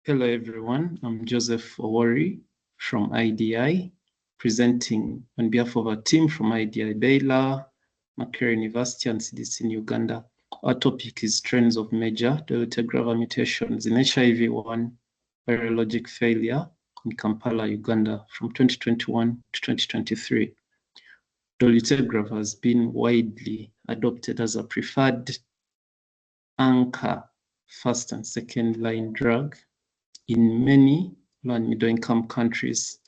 Hello everyone, I'm Joseph Owori from IDI, presenting on behalf of our team from IDI Baylor, Makerere University and CDC in Uganda. Our topic is trends of major Dolutegravir mutations in HIV-1 virologic failure in Kampala, Uganda from 2021 to 2023. Dolutegravir has been widely adopted as a preferred anchor first and second line drug in many low and middle income countries,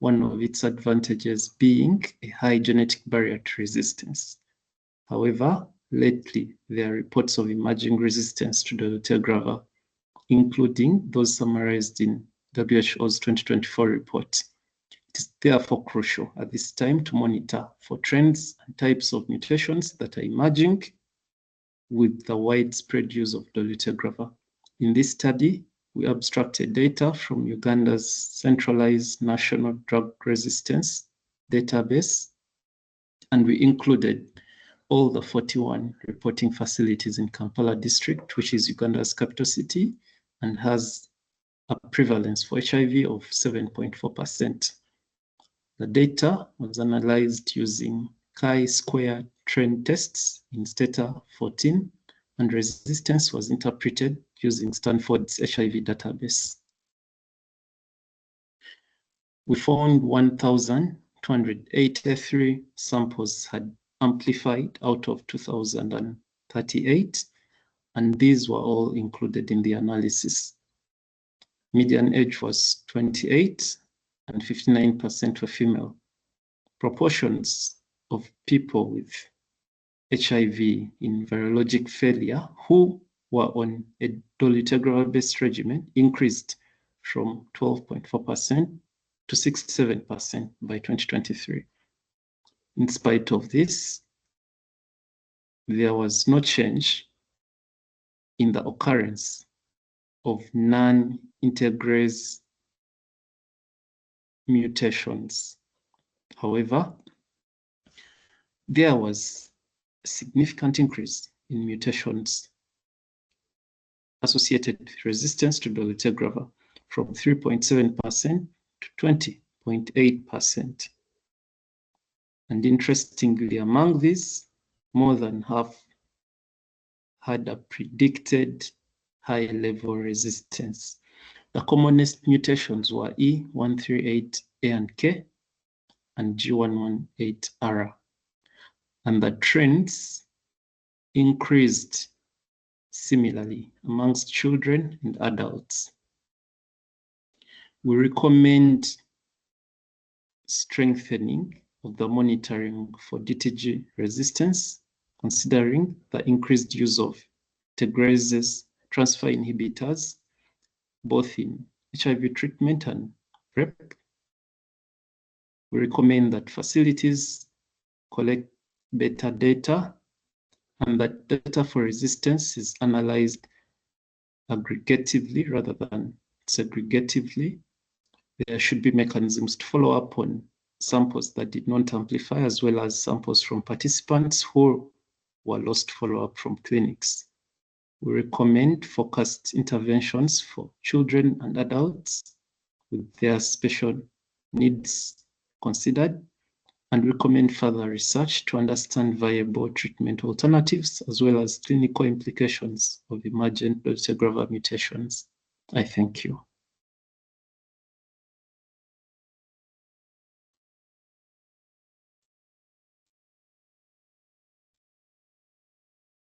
one of its advantages being a high genetic barrier to resistance. However, lately there are reports of emerging resistance to Dolutegravir, including those summarized in WHO's 2024 report. It is therefore crucial at this time to monitor for trends and types of mutations that are emerging with the widespread use of Dolutegravir. In this study, we abstracted data from Uganda's centralized national drug resistance database, and we included all the 41 reporting facilities in Kampala district, which is Uganda's capital city, and has a prevalence for HIV of 7.4%. The data was analyzed using chi-square trend tests in Stata 14, and resistance was interpreted using Stanford's HIV database. We found 1,283 samples had amplified out of 2,038, and these were all included in the analysis. Median age was 28, and 59% were female. Proportions of people with HIV in virologic failure who were on a Dolutegravir-based regimen increased from 12.4% to 67% by 2023. In spite of this, there was no change in the occurrence of non-integrase mutations. However, there was a significant increase in mutations associated with resistance to Dolutegravir from 3.7% to 20.8%. And interestingly, among these, more than half had a predicted high level resistance. The commonest mutations were E138A and K and G118R. And the trends increased similarly amongst children and adults. We recommend strengthening of the monitoring for DTG resistance, considering the increased use of integrases, transfer inhibitors, both in HIV treatment and PrEP. We recommend that facilities collect better data and that data for resistance is analyzed aggregatively rather than segregatively. There should be mechanisms to follow up on samples that did not amplify, as well as samples from participants who were lost follow-up from clinics. We recommend focused interventions for children and adults with their special needs considered, and recommend further research to understand viable treatment alternatives as well as clinical implications of emergent Dolutegravir mutations. I thank you.